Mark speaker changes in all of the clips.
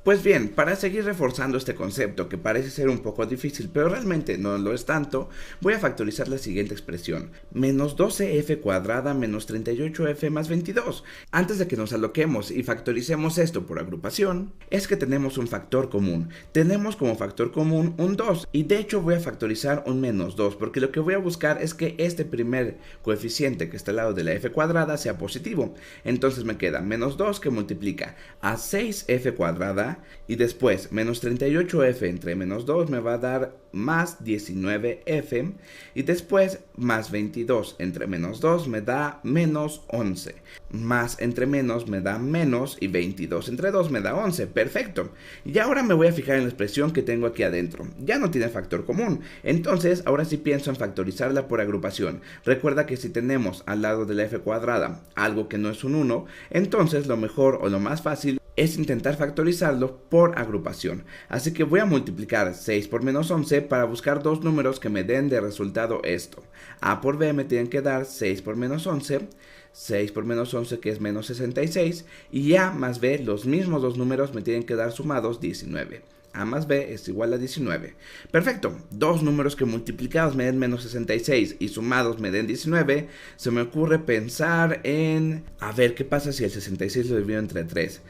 Speaker 1: Pues bien, para seguir reforzando este concepto que parece ser un poco difícil, pero realmente no lo es tanto, voy a factorizar la siguiente expresión: menos 12f cuadrada menos 38f más 22. Antes de que nos aloquemos y factoricemos esto por agrupación, es que tenemos un factor común. Tenemos como factor común un 2, y de hecho voy a factorizar un menos 2, porque lo que voy a buscar es que este primer coeficiente que está al lado de la f cuadrada sea positivo. Entonces me queda menos 2 que multiplica a 6f cuadrada, y después menos 38f entre menos 2 me va a dar más 19f, y después más 22 entre menos 2 me da menos 11, más entre menos me da menos, y 22 entre 2 me da 11. Perfecto. Y ahora me voy a fijar en la expresión que tengo aquí adentro. Ya no tiene factor común, entonces ahora sí pienso en factorizarla por agrupación. Recuerda que si tenemos al lado de la f cuadrada algo que no es un 1, entonces lo mejor o lo más fácil es intentar factorizarlo por agrupación. Así que voy a multiplicar 6 por menos 11 para buscar dos números que me den de resultado esto. A por B me tienen que dar 6 por menos 11, 6 por menos 11 que es menos 66, y A más B, los mismos dos números, me tienen que dar sumados 19. A más B es igual a 19. Perfecto, dos números que multiplicados me den menos 66 y sumados me den 19. Se me ocurre pensar en... a ver, ¿qué pasa si el 66 lo divido entre 3?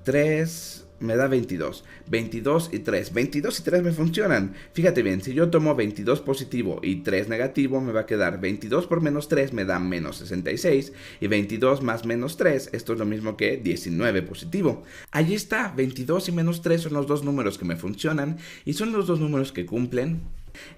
Speaker 1: 3 me da 22. 22 y 3. 22 y 3 me funcionan. Fíjate bien, si yo tomo 22 positivo y 3 negativo, me va a quedar 22 por menos 3 me da menos 66. Y 22 más menos 3, esto es lo mismo que 19 positivo. Allí está, 22 y menos 3 son los dos números que me funcionan, y son los dos números que cumplen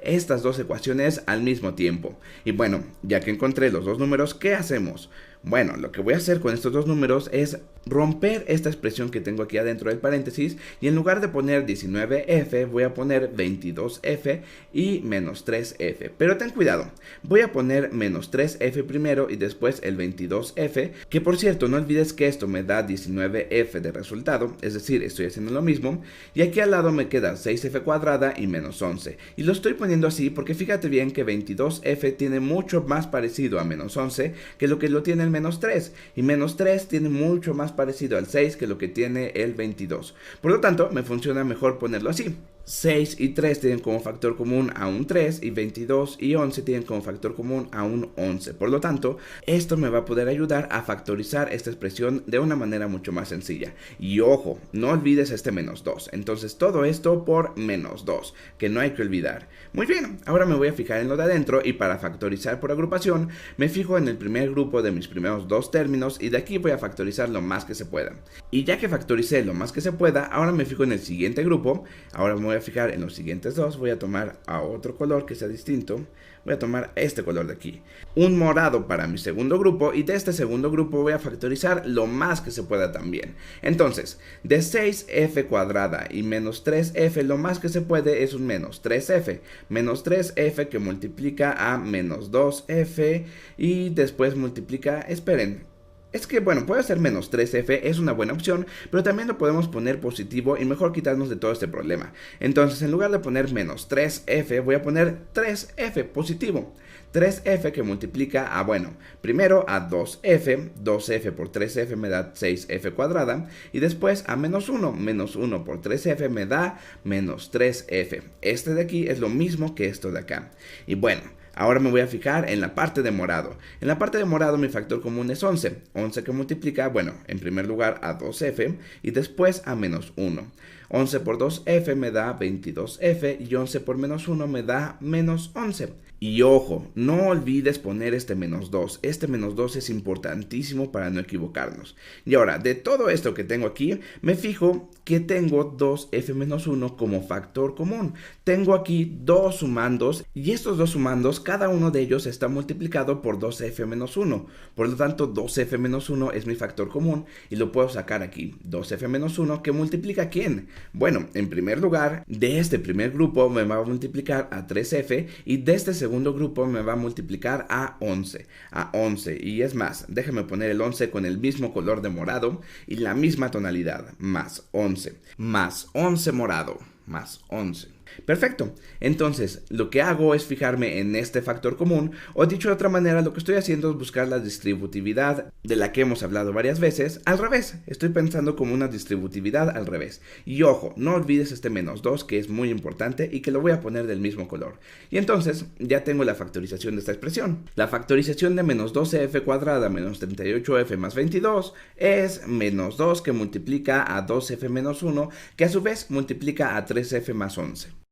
Speaker 1: estas dos ecuaciones al mismo tiempo. Y bueno, ya que encontré los dos números, ¿qué hacemos? Bueno, lo que voy a hacer con estos dos números es romper esta expresión que tengo aquí adentro del paréntesis, y en lugar de poner 19f voy a poner 22f y menos 3f. Pero ten cuidado, voy a poner menos 3f primero y después el 22f, que por cierto no olvides que esto me da 19f de resultado, es decir, estoy haciendo lo mismo, y aquí al lado me queda 6f cuadrada y menos 11. Y lo estoy poniendo así porque fíjate bien que 22f tiene mucho más parecido a menos 11 que lo tiene el menos 3, y menos 3 tiene mucho más parecido al 6 que lo que tiene el 22. Por lo tanto, me funciona mejor ponerlo así. 6 y 3 tienen como factor común a un 3, y 22 y 11 tienen como factor común a un 11. Por lo tanto, esto me va a poder ayudar a factorizar esta expresión de una manera mucho más sencilla. Y ojo, no olvides este menos 2. Entonces todo esto por menos 2, que no hay que olvidar. Muy bien, ahora me voy a fijar en lo de adentro, y para factorizar por agrupación me fijo en el primer grupo de mis primeros dos términos, y de aquí voy a factorizar lo más que se pueda. Y ya que factoricé lo más que se pueda, ahora me fijo en el siguiente grupo. Ahora me voy a fijar en los siguientes dos. Voy a tomar a otro color que sea distinto. Voy a tomar este color de aquí, un morado para mi segundo grupo, y de este segundo grupo voy a factorizar lo más que se pueda también. Entonces, de 6f cuadrada y menos 3f, lo más que se puede es un menos 3f. Menos 3f que multiplica a menos 2f, y después multiplica, esperen, es que bueno, puede ser menos 3f, es una buena opción, pero también lo podemos poner positivo y mejor quitarnos de todo este problema. Entonces, en lugar de poner menos 3f, voy a poner 3f positivo. 3f que multiplica a, bueno, primero a 2f, 2f por 3f me da 6f cuadrada, y después a menos 1, menos 1 por 3f me da menos 3f. Este de aquí es lo mismo que esto de acá. Y bueno, ahora me voy a fijar en la parte de morado. En la parte de morado mi factor común es 11. 11 que multiplica, bueno, en primer lugar a 2f y después a menos 1. 11 por 2f me da 22f, y 11 por menos 1 me da menos 11. Y ojo, no olvides poner este menos 2. Este menos 2 es importantísimo para no equivocarnos. Y ahora, de todo esto que tengo aquí, me fijo que tengo 2f menos 1 como factor común. Tengo aquí dos sumandos, y estos dos sumandos, cada uno de ellos está multiplicado por 2f menos 1. Por lo tanto, 2f menos 1 es mi factor común, y lo puedo sacar aquí. 2f menos 1, ¿que multiplica a quién? Bueno, en primer lugar, de este primer grupo me va a multiplicar a 3f, y de este segundo grupo me va a multiplicar a 11. A 11, y es más, déjame poner el 11 con el mismo color de morado y la misma tonalidad. Más 11. Más 11 morado. más 11. Perfecto, entonces lo que hago es fijarme en este factor común, o dicho de otra manera, lo que estoy haciendo es buscar la distributividad de la que hemos hablado varias veces, al revés, estoy pensando como una distributividad al revés. Y ojo, no olvides este menos 2 que es muy importante y que lo voy a poner del mismo color. Y entonces ya tengo la factorización de esta expresión. La factorización de menos 12f cuadrada menos 38f más 22 es menos 2 que multiplica a 2f menos 1, que a su vez multiplica a 3f más 11.